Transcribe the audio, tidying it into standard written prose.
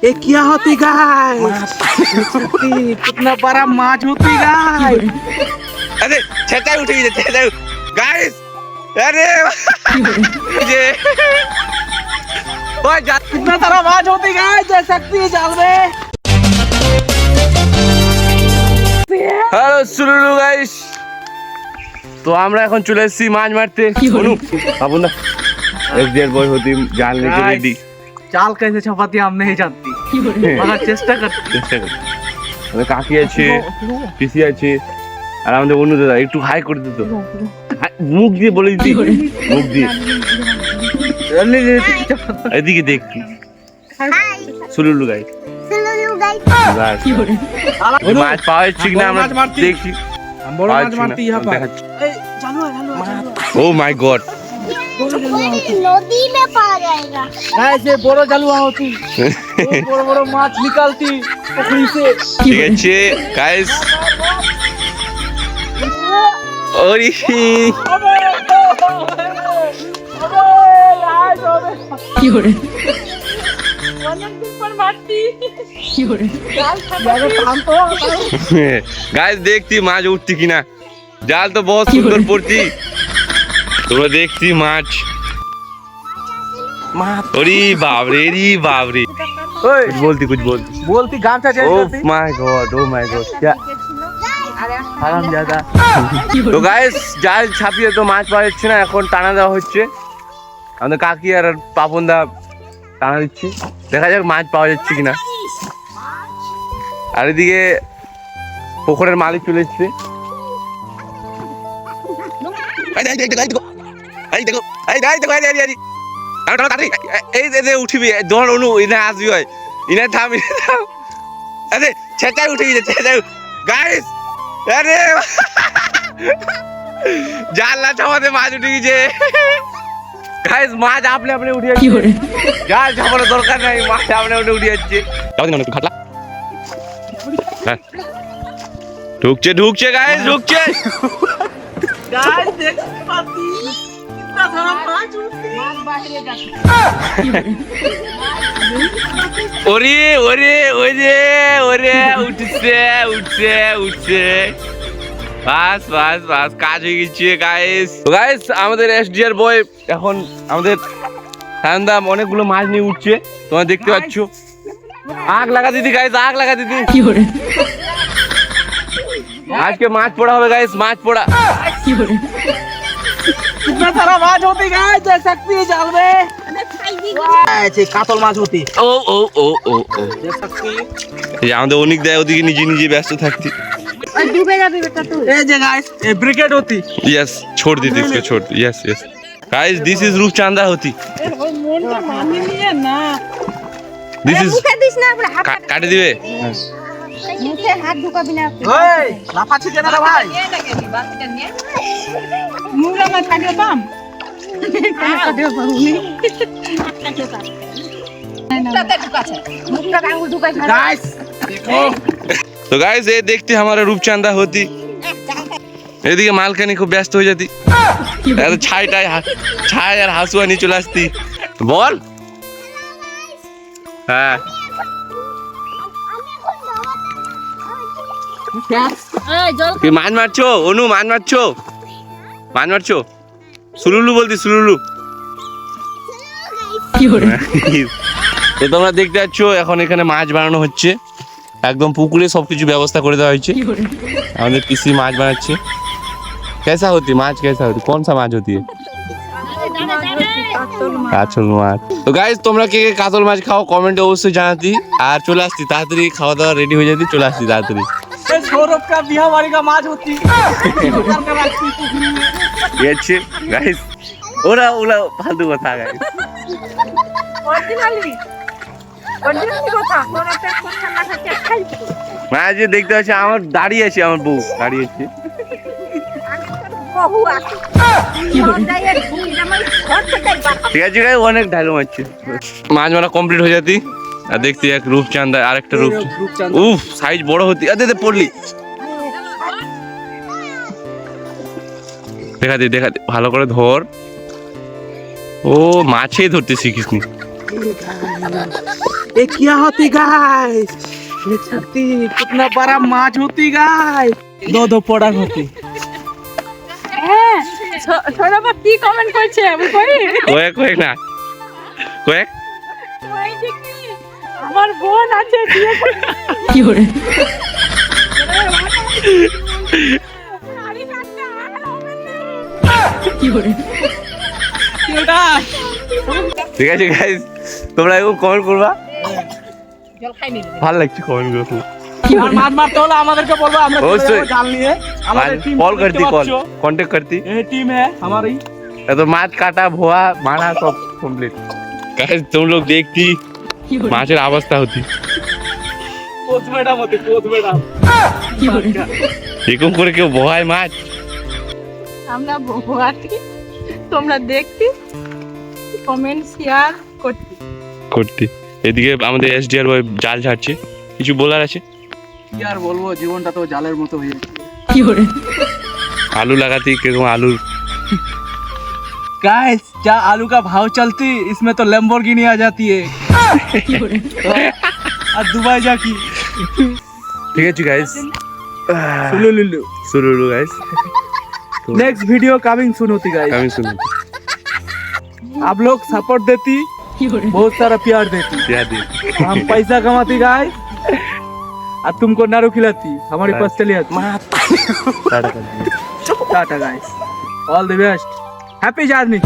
ये क्या होती गाइस? कितना बड़ा माछ होती गाइस? अरे छेताई उठी है छेताई गाइस अरे ये ओए कितना सारा माछ होती गाइस देख सकती है जाल में। হ্যালো সুলুলু গাইস, তো আমরা এখন চলে এসেছি মাছ মারতে। অনু বাবু না एक डेढ़ बॉय होती जाल लेके रेडी। चाल कैसे छपाती हम नहीं जानती मगर চেষ্টা করতে। আমাদের কাকি আছে, পিসি আছে, আর আমাদের অনু দাদা একটু হাই করে দিত, মুখ দিয়ে বলে দিতি, মুখ দিয়ে। এদিকে দেখ সুলুলু গাইস, মাছ পাওয়া যাচ্ছে কিনা আমরা দেখছি। বড় মাছ মারতে ইহা পা ও মাই গড, नदी में पा जाएगा। गाइस ये बड़ो जालुआ होती बड़ो बड़ो माछ निकालती पोखरी से। ঠিক আছে গাইস, ওরে কি করে गाइस देखती माछ उठती किना, जाल तो बहुत सुंदर पड़ती। তোমরা দেখছি মাছ। अरे बाप रे कुछ बोलती गामछा चेंज ओ करती। माय गॉड क्या হারাম জাদা। তো গাইস জাল ছাপিয়ে তো মাছ পাওয়া যাচ্ছে না, এখন টানা দেওয়া হচ্ছে। আমাদের কাকি আর পাপন দা টানা দিচ্ছি, দেখা যাক মাছ পাওয়া যাচ্ছে কিনা। আর এদিকে পুকুরের মালিক চলে এসছে। উঠিবি দৌড় অনু ইনা আসবি হয় ইনা থাম আরে ছেটাই উঠে গেছে ছেটাই গাইস। আরে জাল না ছাপাতে মাছ উঠে গেছে গাইস, মাছ আপনি আপনি উঠে যাচ্ছে, জাল ছাপানোর দরকার নাই, মাছ আপনি আপনি উঠে যাচ্ছে। একটু খাটলা ঢুকছে গাইস ঢুকছে। गाइस देख पाती कितना सारा माछ होती माछ बाहर जाती। ওরে উঠছে বাস কাজ হয়ে গেছে গাইস। গাইস আমাদের এসডিআর বয় এখন আমাদের সায়নদাম অনেকগুলো মাছ নিয়ে উঠছে, তোমরা দেখতে পাচ্ছ। আগ লাগা দিদি গাইস, আগ লাগা দিদি। আজকে মাছ পোড়া হবে গাইস, মাছ পোড়া। कितना सारा माछ होती गाइस देख सकती है जाल में। ऐसे कातल माछ होती ও देख सकती है। এই আমাদের অনেক দেয় ওদিকে নিজে ব্যস্ত থাকতি। डूबे जाबे बेटा तू। ये जे गाइस ये ब्रिगेड होती। यस छोड़ दीदी इसको छोड़, यस गाइस दिस इज रूपचांदा होती। दिस इज मुखे दिस ना अपने हाथ काटे दिबे मुखे हाथ ढुकाबी ना। ओए लाफाची देना रे भाई। मुला में काटियो पाम काटियो पाम मुक्ता ढुकाছে मुक्ता आंगुल ढुकाই खा। गाइस देखो तो गाइस ये देखते हमारा रूपचांदा होती। এদিকে মালকানি খুব ব্যস্ত হয়ে যেতি, এত ছাই আর হাসুয়া নিয়ে চলে আসতি। বল হ্যাঁ এই জল কি মাছ মারছো অনু, মাছ মারছো সুলুলু বলতি সুলুলু। এ তোমরা দেখতে পাচ্ছ এখন এখানে মাছ বানানো হচ্ছে, একদম পুকুরে সবকিছু ব্যবস্থা করে দেওয়া হয়েছে। আমাদের পিসি মাছ বানাচ্ছে। कैसा होती माछ, कैसा होती कौन सा माछ होती है? কাতল মাছ। তো গাইস তোমরা কে কে কাতল মাছ খাও কমেন্টে অবশ্যই জানাতি, আর চলে আসতি তাড়াতাড়ি, খাওয়া দাওয়া রেডি হয়ে যেতি, চলে আসতি তাড়াতাড়ি। ये सौरभ का बिहावारी का माछ होती। ये अच्छे गाइस ওরা ফালতু কথা গাইস। অরিজিনালি কথা কোন একটা কথা না থাকে খাই। মাছ যে দেখতে পাচ্ছি আমার দাঁড়িয়ে আছে, আমার বউ দাঁড়িয়ে আছে। বহু আছে কি হইছে ভুল জামাই ঘর থেকে বাপ। ঠিক আছে গাইস অনেক ঢালু মারছে। মাছ মারা কমপ্লিট হয়ে যেতি, আর দেখতে এক রূপচাঁদা আর একটা রূপচাঁদা। উফ সাইজ বড় হতি। আরে পড়লি, দেখা দে ভালো করে ধর। ও মাছই ধরতে শিখিসনি। ये क्या होती गाइस? देख सकती कितना बड़ा माछ होती गाइस। दो पड़ा होती। হ্যাঁ সৌরভ কি কমেন্ট করছে আমি কই কয়েক না কয়েক কই দেখি আমার বোন আছে বিয়ে করে কি করে কি করে ঠিক আছে গাইস, তোমরা এখন কমেন্ট করবা, জল খাই নি ভালো লাগছে কমেন্ট করতে। और मार मारते होला আমাদেরকে বলবো আমরা চলে অবশ্যই। যাবো জাল নিয়ে আমাদের টিম कॉल करती कांटेक्ट करती ये टीम है हमारी तो माछ काटा भोआ मारा सब कंप्लीट। गाइस तुम लोग देखती মাছের অবস্থা হতি कोच मैडम होती कोच मैडम এরকম করে কেউ ভোয়ায় মাছ আমরা ভোগাটি তোমরা দেখতে কমেন্ট শেয়ার করতে করতে। এদিকে আমাদের এসডিআর বয় জাল ছাড়ছে, কিছু বলার আছে? কি আর বলবো, জীবনটা তো জালের মতো হয়ে গেছে। কি করে आलू लगाती किरकम आलू गाइस क्या आलू का भाव चलती इसमें तो लैम्बोर्गिनी आ जाती है और दुबई जाकी ठीक है गाइस सुलुलुलु सुनो guys next video coming soon होती गाइस कमी सुनो आप लोग सपोर्ट देती बहुत सारा प्यार देती याद है हम पैसा कमाती गाइस और तुमको नारू खिलाती हमारे पास चली आती टाटा कर दिया। Tata guys all the best happy journey